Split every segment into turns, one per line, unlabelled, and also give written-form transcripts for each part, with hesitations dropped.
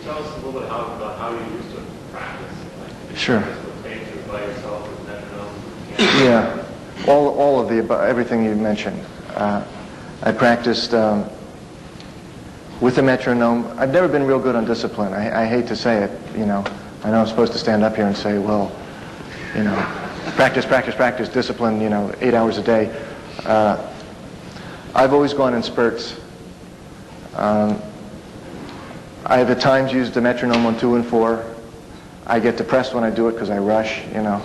tell us a little bit about how you used to practice? Like,
Sure.
By yourself with metronome?
Yeah, all of the above, everything you mentioned. I practiced with a metronome. I've never been real good on discipline. I hate to say it, you know. I know I'm supposed to stand up here and say, well, you know, practice, discipline, you know, 8 hours a day. I've always gone in spurts. I have at times used the metronome on 2 and 4. I get depressed when I do it because I rush, you know.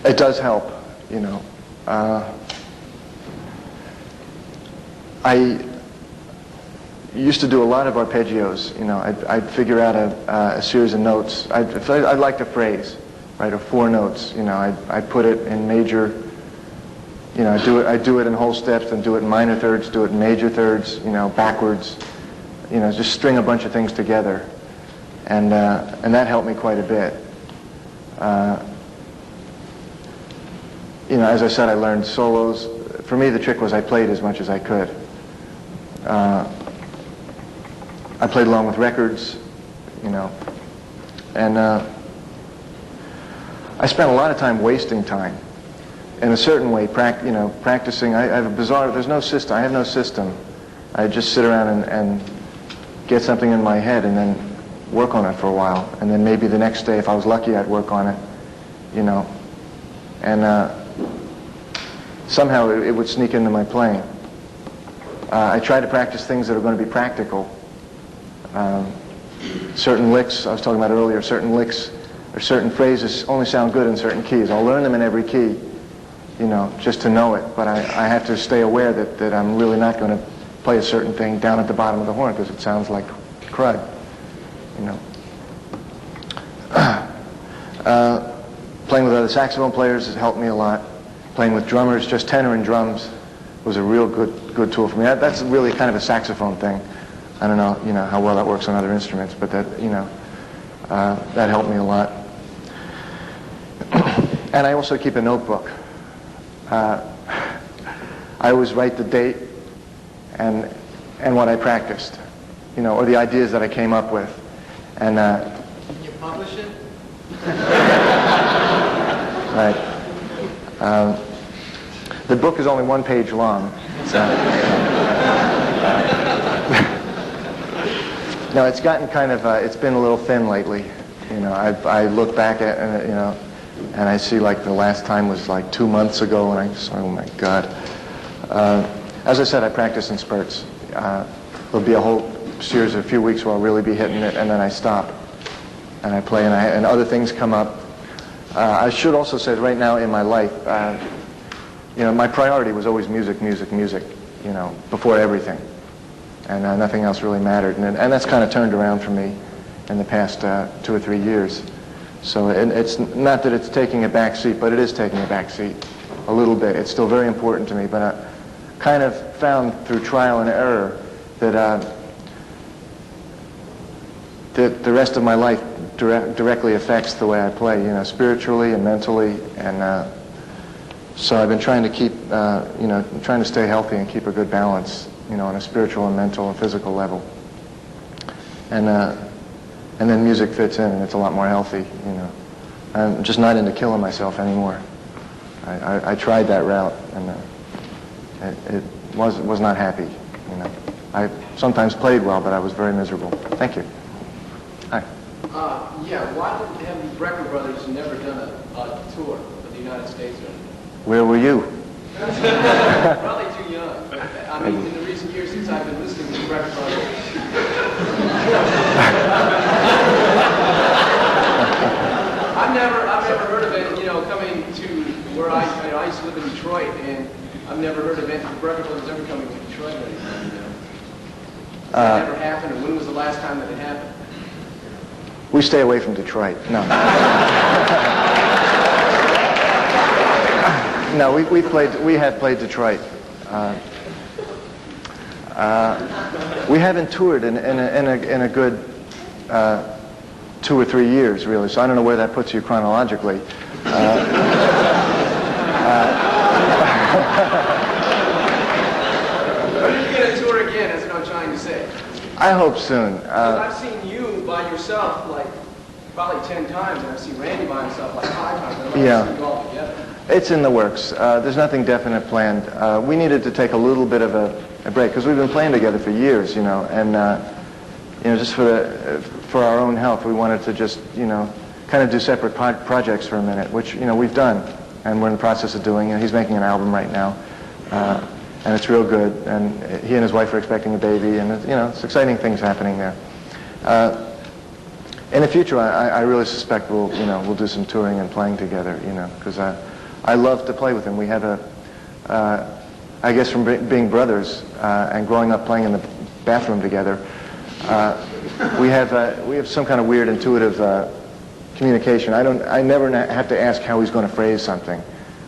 It does help, you know. I used to do a lot of arpeggios, you know. I'd figure out a series of notes. I'd like to phrase, right, or 4 notes, you know. I'd put it in major, you know, I do it in whole steps, then do it in minor thirds, do it in major thirds, you know, backwards, you know, just string a bunch of things together, and that helped me quite a bit. You know, as I said, I learned solos. For me, the trick was I played as much as I could. I played along with records, you know, and I spent a lot of time wasting time. In a certain way, practicing. I have a bizarre. There's no system. I have no system. I just sit around and get something in my head and then work on it for a while, and then maybe the next day, if I was lucky, I'd work on it, you know, and somehow it would sneak into my playing. I try to practice things that are going to be practical. Certain licks, I was talking about earlier, certain licks or certain phrases only sound good in certain keys. I'll learn them in every key, you know, just to know it, but I have to stay aware that I'm really not going to play a certain thing down at the bottom of the horn because it sounds like crud, you know. Playing with other saxophone players has helped me a lot. Playing with drummers, just tenor and drums, was a real good tool for me. That's really kind of a saxophone thing. I don't know, you know, how well that works on other instruments, but that, you know, that helped me a lot. And I also keep a notebook. I always write the date and what I practiced, you know, or the ideas that I came up with. And
can you publish it?
Right. The book is only 1 page long. So. No, it's gotten kind of, it's been a little thin lately. You know, I look back at, you know, and I see like the last time was like 2 months ago, and I just, oh my God. As I said, I practice in spurts. There'll be a whole series of a few weeks where I'll really be hitting it, and then I stop, and I play, and other things come up. I should also say that right now in my life, you know, my priority was always music, you know, before everything. And nothing else really mattered. And that's kind of turned around for me in the past 2 or 3 years. So it's not that it's taking a back seat, but it is taking a back seat a little bit. It's still very important to me, but I kind of found through trial and error that the rest of my life directly affects the way I play, you know, spiritually and mentally. And so I've been trying to keep, you know, trying to stay healthy and keep a good balance, you know, on a spiritual and mental and physical level. And then music fits in, and it's a lot more healthy, you know. I'm just not into killing myself anymore. I tried that route, and it was not happy, you know. I sometimes played well, but I was very miserable. Thank you. Hi.
Yeah, why have the Brecker brothers never done a tour of the United States or anything?
Where were you?
Probably too young. I mean, in the recent years since I've been listening to the Brecker brothers. I've never heard of it, you know, coming to where I used to live in Detroit, and I've never heard of it, the Brecker brothers ever coming to Detroit or anything, you know. That never happened, and when was the last time that it happened?
We stay away from Detroit. No. No, we have played Detroit. We haven't toured in a good 2 or 3 years, really. So I don't know where that puts you chronologically. I hope soon.
Because I've seen you by yourself like probably 10 times, and I've seen Randy by himself like 5 times, and I've never seen you all together.
It's in the works. There's nothing definite planned. We needed to take a little bit of a break because we've been playing together for years, you know, and just for our own health, we wanted to just, kind of do separate projects for a minute, which, we've done, and we're in the process of doing. He's making an album right now, and it's real good. And he and his wife are expecting a baby, and it's exciting things happening there. In the future, I really suspect we'll do some touring and playing together, because I love to play with him. We have I guess from being brothers and growing up playing in the bathroom together, we have some kind of weird intuitive communication. I never have to ask how he's going to phrase something.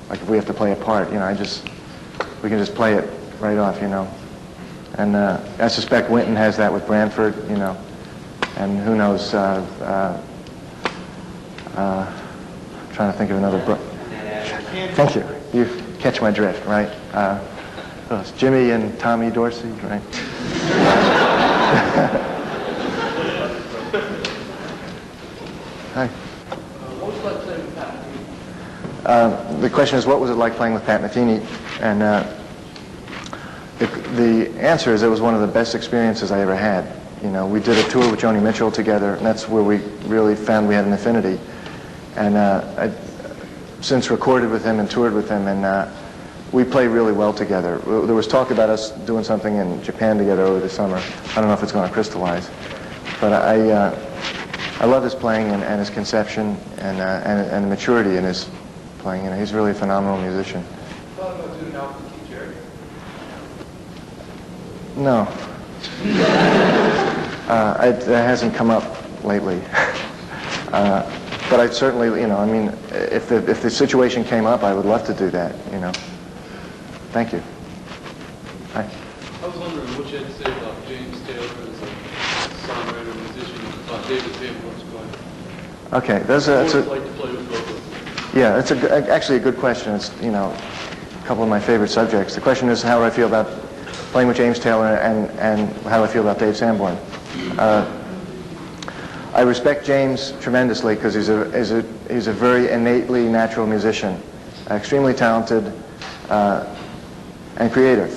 Like if we have to play a part, we can just play it right off, And I suspect Wynton has that with Branford, and who knows. Trying to think of another. Thank you. You catch my drift, right? It's Jimmy and Tommy Dorsey, right? Hi.
What was it like playing with Pat Metheny?
The question is, what was it like playing with Pat Metheny? And the answer is it was one of the best experiences I ever had. We did a tour with Joni Mitchell together, and that's where we really found we had an affinity. And I've since recorded with him and toured with him, and we play really well together. There was talk about us doing something in Japan together over the summer. I don't know if it's going to crystallize, but I love his playing and his conception and the maturity in his playing. He's really a phenomenal musician.
Thought about doing an album with Keith Jarrett?
No. That hasn't come up lately. But I'd certainly, if the situation came up, I would love to do that, Thank you. Hi.
I was wondering what you had to say about James Taylor as a songwriter, musician, about David Sanborn's playing.
Okay,
What would
that's
it like to play with both of them?
yeah, it's actually a good question. It's, a couple of my favorite subjects. The question is how do I feel about playing with James Taylor and how do I feel about Dave Sanborn? I respect James tremendously because he's a very innately natural musician, extremely talented and creative.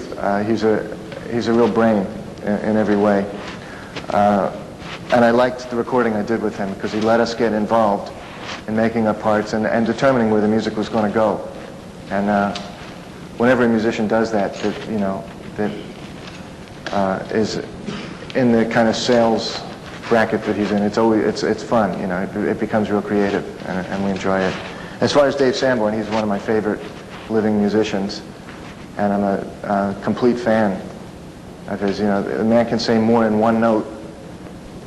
He's a real brain in every way. And I liked the recording I did with him because he let us get involved in making up parts and determining where the music was going to go. And whenever a musician does that is in the kind of sales bracket that he's in, it's fun. It becomes real creative, and we enjoy it. As far as Dave Sanborn, he's one of my favorite living musicians, and I'm a complete fan of his. The man can say more in one note,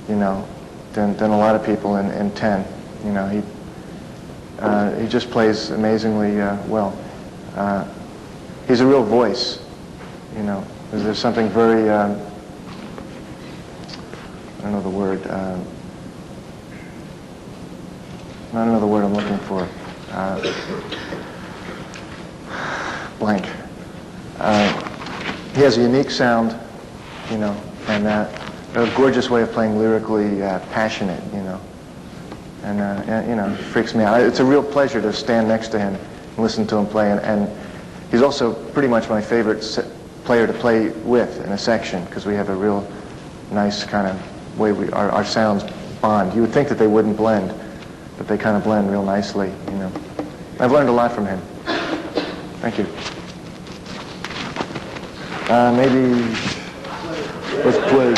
than a lot of people in 10. He just plays amazingly well. He's a real voice. There's something very I don't know the word. I don't know the word I'm looking for. Blank. He has a unique sound, and a gorgeous way of playing lyrically passionate, and it freaks me out. It's a real pleasure to stand next to him and listen to him play, and he's also pretty much my favorite player to play with in a section because we have a real nice kind of way our sounds bond. You would think that they wouldn't blend, but they kind of blend real nicely, I've learned a lot from him. Thank you. Maybe let's play.